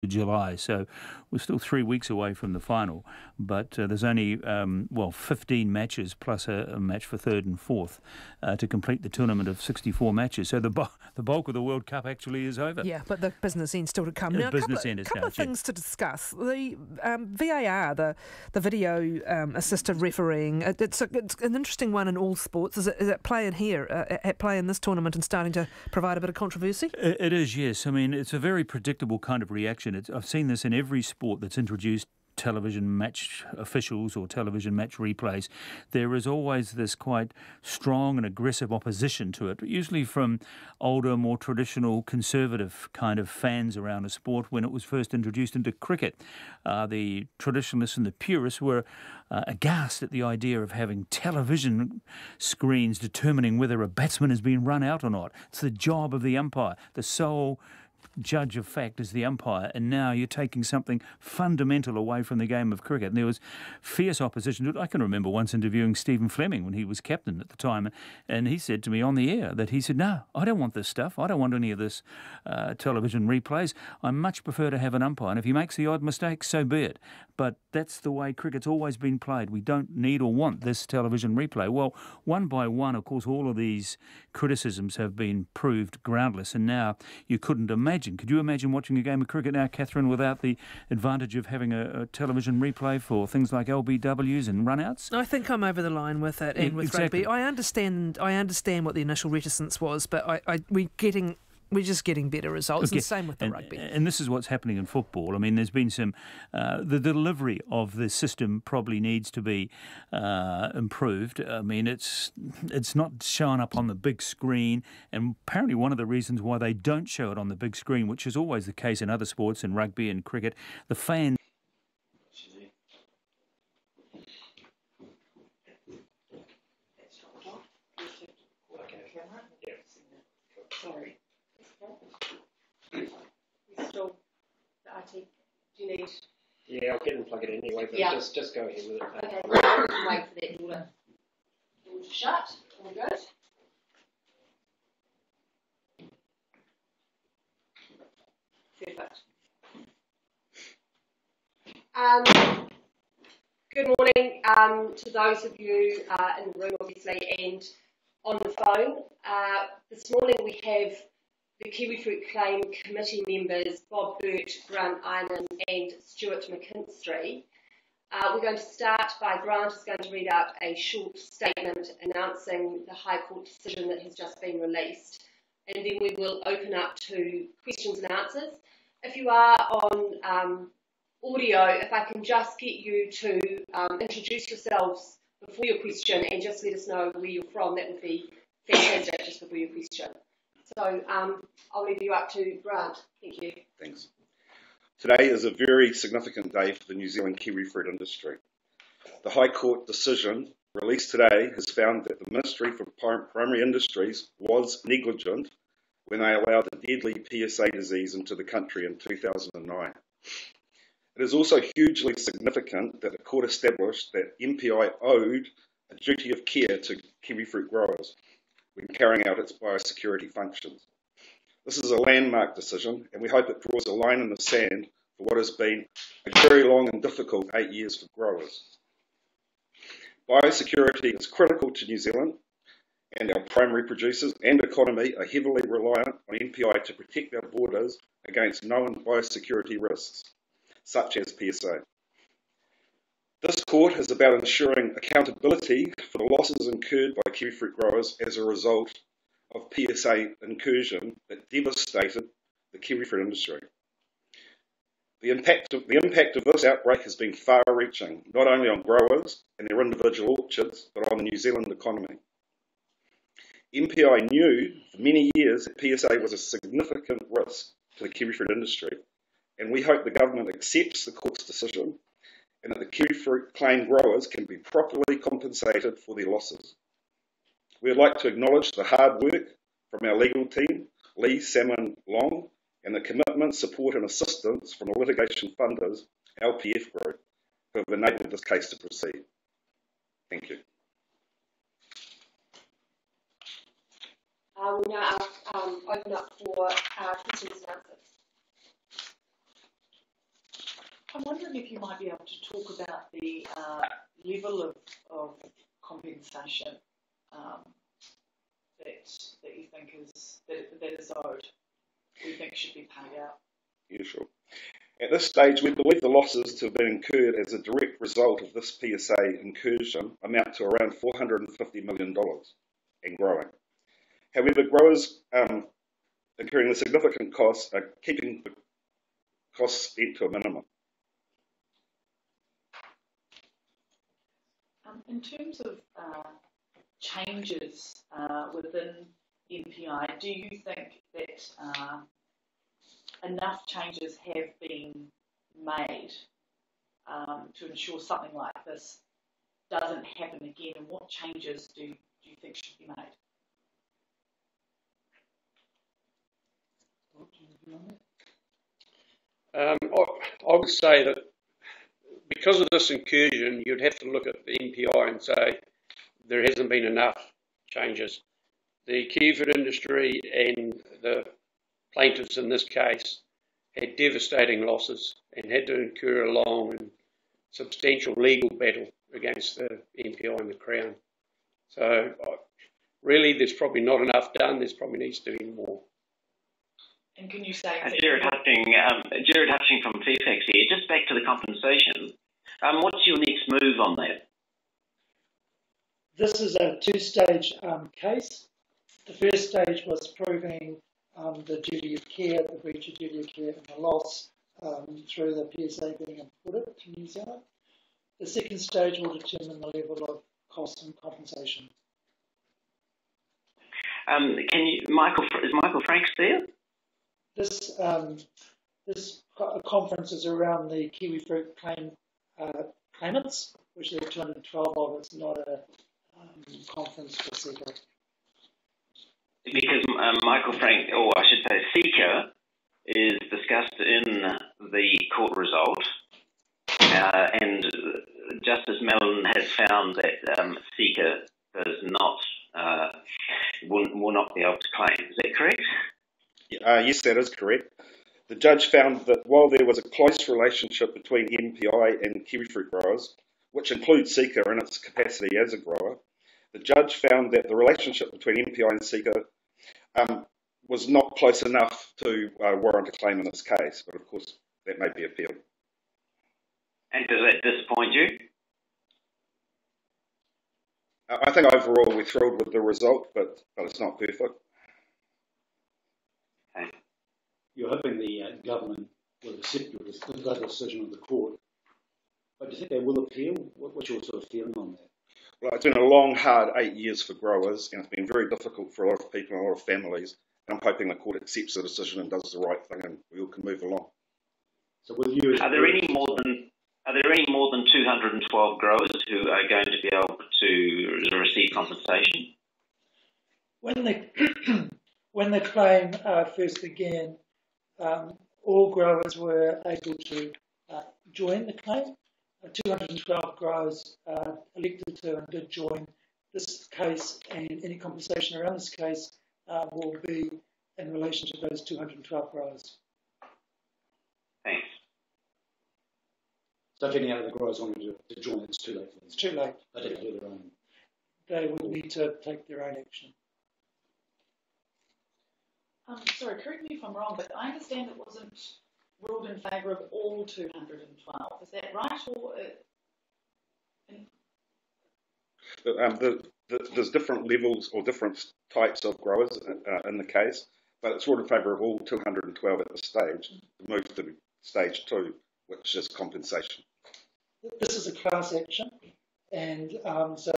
July, so we're still 3 weeks away from the final, but there's only 15 matches plus a match for third and fourth to complete the tournament of 64 matches. So the bulk of the World Cup actually is over. Yeah, but the business end still to come. Yeah, Now, a couple of things to discuss. The VAR, the video assisted refereeing, it's an interesting one in all sports. Is it playing here, at play in this tournament and starting to provide a bit of controversy? It is, yes. I mean, it's a very predictable kind of reaction. I've seen this in every sport that's introduced television match officials or television match replays. There is always this quite strong and aggressive opposition to it, usually from older, more traditional, conservative kind of fans around a sport when it was first introduced into cricket. The traditionalists and the purists were aghast at the idea of having television screens determining whether a batsman has been run out or not. It's the job of the umpire, the sole judge of fact is the umpire, and now you're taking something fundamental away from the game of cricket. And there was fierce opposition to it. I can remember once interviewing Stephen Fleming when he was captain at the time, and he said to me on the air that he said, "No, I don't want this stuff. I don't want any of this television replays. I much prefer to have an umpire, and if he makes the odd mistake, so be it. But that's the way cricket's always been played. We don't need or want this television replay." Well, one by one, of course, all of these criticisms have been proved groundless, and now you couldn't imagine. Could you imagine watching a game of cricket now, Catherine, without the advantage of having a television replay for things like LBWs and runouts? I think I'm over the line with it, and with rugby. I understand what the initial reticence was, but we're just getting better results, and same with the rugby. And this is what's happening in football. I mean, there's been some... the delivery of the system probably needs to be improved. I mean, it's not showing up on the big screen, and apparently one of the reasons why they don't show it on the big screen, which is always the case in other sports, in rugby and cricket, the fans... Sorry. Still, do you need? Yeah, I'll get and plug it in anyway, but just go ahead with it. Okay, wait for that door to shut. All good. Perfect. Good morning to those of you in the room, obviously, and on the phone. This morning we have the Kiwifruit Claim Committee members Bob Burt, Grant Inan and Stuart McKinstry. We're going to start by Grant is going to read out a short statement announcing the High Court decision that has just been released, and then we will open up to questions and answers. If you are on audio, if I can just get you to introduce yourselves before your question and just let us know where you're from, that would be fantastic just before your question. So I'll leave you up to Grant. Thank you. Thanks. Today is a very significant day for the New Zealand kiwifruit industry. The High Court decision released today has found that the Ministry for Primary Industries was negligent when they allowed the deadly PSA disease into the country in 2009. It is also hugely significant that the court established that MPI owed a duty of care to kiwifruit growers when carrying out its biosecurity functions. This is a landmark decision, and we hope it draws a line in the sand for what has been a very long and difficult 8 years for growers. Biosecurity is critical to New Zealand, and our primary producers and economy are heavily reliant on MPI to protect our borders against known biosecurity risks, such as PSA. This court is about ensuring accountability for the losses incurred by kiwifruit growers as a result of PSA incursion that devastated the kiwifruit industry. The impact of this outbreak has been far-reaching, not only on growers and their individual orchards, but on the New Zealand economy. MPI knew for many years that PSA was a significant risk to the kiwifruit industry, and we hope the government accepts the court's decision and that the kiwifruit claim growers can be properly compensated for their losses. We would like to acknowledge the hard work from our legal team, Lee, Salmon, Long, and the commitment, support and assistance from the litigation funders, LPF Group, who have enabled this case to proceed. Thank you. We'll now open up for questions and answers. I'm wondering if you might be able to talk about the level of compensation that you think that is owed, or you think should be paid out. Yeah, sure. At this stage, we believe the losses to have been incurred as a direct result of this PSA incursion amount to around $450 million and growing. However, growers incurring the significant costs are keeping the costs spent to a minimum. In terms of changes within MPI, do you think that enough changes have been made to ensure something like this doesn't happen again? And what changes do you think should be made? I would say that because of this incursion, you'd have to look at the MPI and say there hasn't been enough changes. The kiwifruit industry and the plaintiffs in this case had devastating losses and had to incur a long and substantial legal battle against the MPI and the Crown. So really there's probably not enough done, there probably needs to be more. And can you say... Jared Hutching from Fairfax here. Just back to the compensation. What's your next move on that? This is a two-stage case. The first stage was proving the duty of care, the breach of duty of care and the loss through the PSA being imported to New Zealand. The second stage will determine the level of cost and compensation. Is Michael Franks there? This conference is around the kiwifruit claimants, which there are 212 of. It's not a conference for Seeker. Because Michael Frank, or I should say Seeker, is discussed in the court result, and Justice Mellon has found that Seeker does not, will not be able to claim. Is that correct? Yes, that is correct. The judge found that while there was a close relationship between MPI and kiwifruit growers, which includes Seeker in its capacity as a grower, the judge found that the relationship between MPI and Seeker was not close enough to warrant a claim in this case, but of course that may be appealed. And does that disappoint you? I think overall we're thrilled with the result, but it's not perfect. Okay. You're hoping the government will accept the decision of the court, but do you think they will appeal? What's your sort of feeling on that? Well, it's been a long, hard 8 years for growers, and it's been very difficult for a lot of people and a lot of families. And I'm hoping the court accepts the decision and does the right thing, and we all can move along. So, will you? Are there any more than 212 growers who are going to be able to receive compensation? When the claim first began, all growers were able to join the claim. 212 growers elected to and did join this case, and any compensation around this case will be in relation to those 212 growers. Thanks. So if any other growers wanted to join, it's too late for them. It's too late. They have to do their own. They would need to take their own action. Sorry, correct me if I'm wrong, but I understand it wasn't ruled in favour of all 212. Is that right? Or there's different levels or different types of growers in the case, but it's ruled in favour of all 212 at this stage, to move to stage 2, which is compensation. This is a class action, and so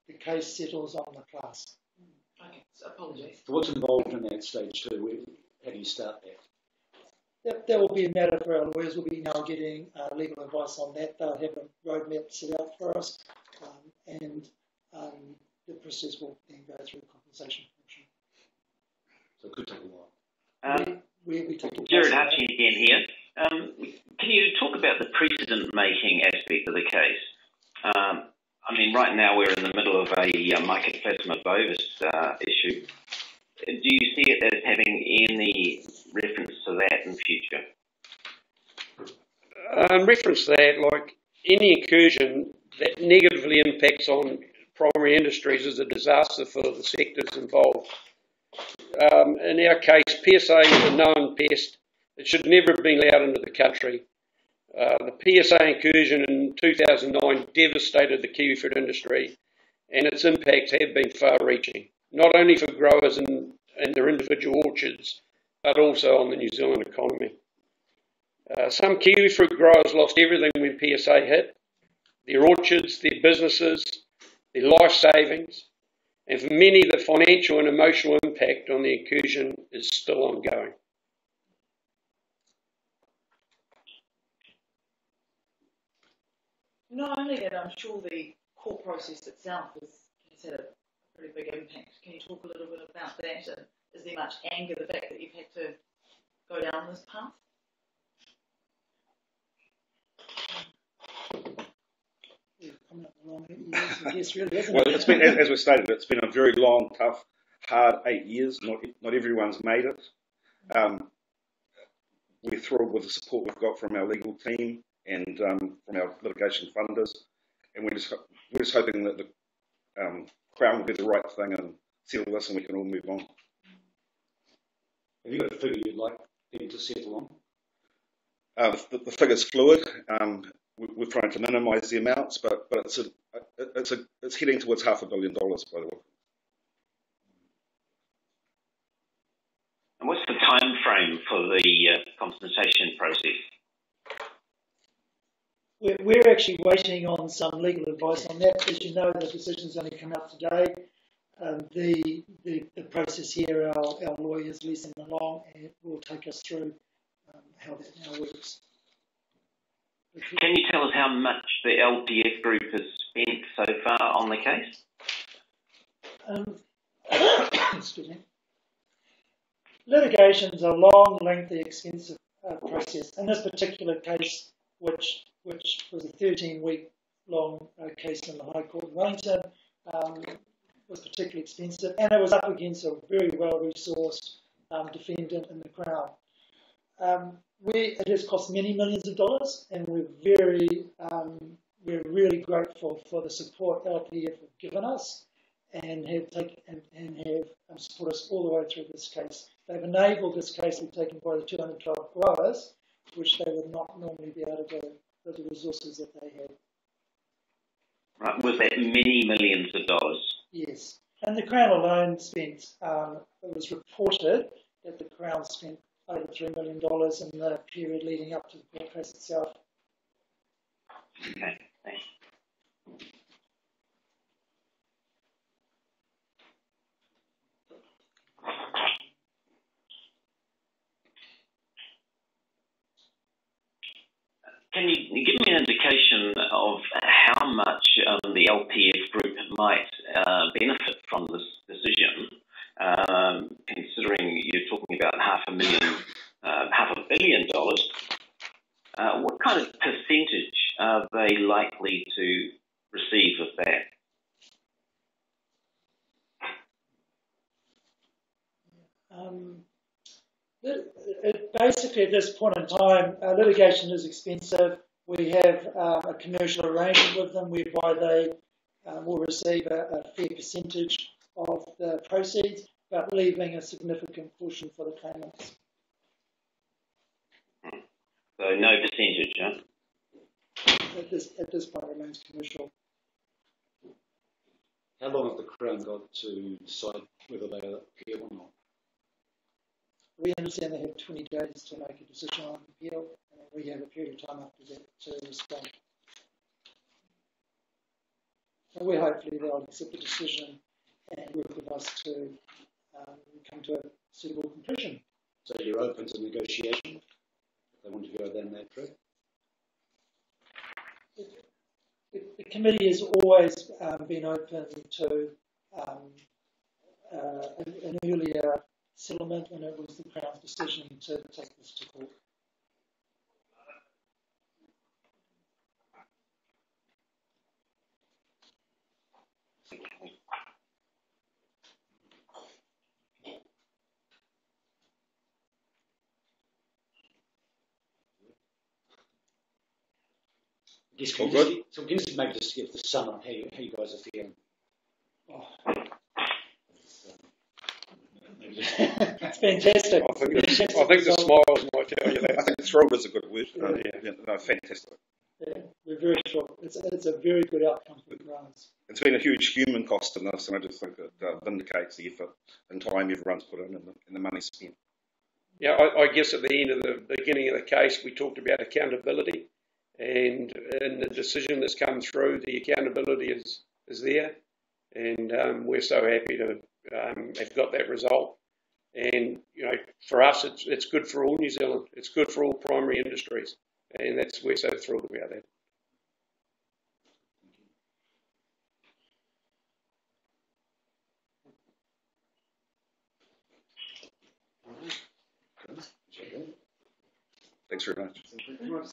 the case settles on the class. Okay, so apologies. So what's involved in that stage 2? How do you start that? That will be a matter for our lawyers. We'll be now getting legal advice on that. They'll have a roadmap set out for us, and the process will then go through the compensation function. So it could take a while. We take Jared Hutching again here. Can you talk about the precedent-making aspect of the case? I mean, right now we're in the middle of a Mycoplasma bovis issue. Do you see it as having any reference to that in future? In reference to that, like any incursion that negatively impacts on primary industries is a disaster for the sectors involved. In our case, PSA is a known pest. It should never have been allowed into the country. The PSA incursion in 2009 devastated the kiwifruit industry, and its impacts have been far-reaching, not only for growers and their individual orchards, but also on the New Zealand economy. Some kiwifruit growers lost everything when PSA hit: their orchards, their businesses, their life savings, and for many the financial and emotional impact on the incursion is still ongoing. Not only that, I'm sure the court process itself has had a pretty big impact. Can you talk a little bit about that? And is there much anger, the fact that you've had to go down this path? Long 8 years, I guess, really, isn't Well, it? it's been, as we stated, it's been a very long, tough, hard 8 years. Not everyone's made it. We're thrilled with the support we've got from our legal team and from our litigation funders, and we're just hoping that the Crown will do the right thing and settle this, and we can all move on. Have you got a figure you'd like them to settle on? The figure's fluid. We're trying to minimise the amounts, but it's heading towards $500 million, by the way. And what's the time frame for the compensation process? We're actually waiting on some legal advice on that. As you know, the decision's only come out today. The process here, our lawyers, Lisa and Long, will take us through how that now works. Can you tell us how much the LPF group has spent so far on the case? Excuse me. Litigation is a long, lengthy, expensive process. In this particular case, which was a 13-week long case in the High Court in Wellington, was particularly expensive, and it was up against a very well-resourced defendant in the Crown. It has cost many millions of dollars, and we're really grateful for the support LPF have given us and have supported us all the way through this case. They've enabled this case to be taken by the 212 growers, which they would not normally be able to do with the resources that they had. Right, was that many millions of dollars? Yes, and the Crown alone spent, it was reported that the Crown spent over $3 million in the period leading up to the court case itself. Okay, thanks. Can you give me an indication of how much the LPF group might benefit from this decision, considering you're talking about $500 million? What kind of percentage are they likely to receive of that? Basically, at this point in time, litigation is expensive. We have a commercial arrangement with them whereby they will receive a fair percentage of the proceeds, but leaving a significant portion for the claimants. So no percentage, huh? At this point, it remains commercial. How long have the Crown got to decide whether they appeal or not? We understand they have 20 days to make a decision on appeal, and we have a period of time after that to respond. And we're hopefully they'll accept the decision and work with us to come to a suitable conclusion. So you're open to negotiation if they want to go down that track? The committee has always been open to an earlier settlement, and it was the Crown's decision to take this to court. Guess All can you good? just, so can you just maybe just give the sum up how you guys are feeling? Oh. It's fantastic. I think the smiles might tell you that. I think thrilled is a good word. Yeah. No, fantastic. Yeah, we're very sure. It's a very good outcome for the growers. It's been a huge human cost in this, and I just think it vindicates the effort and time everyone's put in and the money spent. Yeah, I guess at the end of the beginning of the case, we talked about accountability, and in the decision that's come through, the accountability is there, and we're so happy to have got that result. And for us, it's good for all New Zealand. It's good for all primary industries, and we're so thrilled about that. Thanks very much.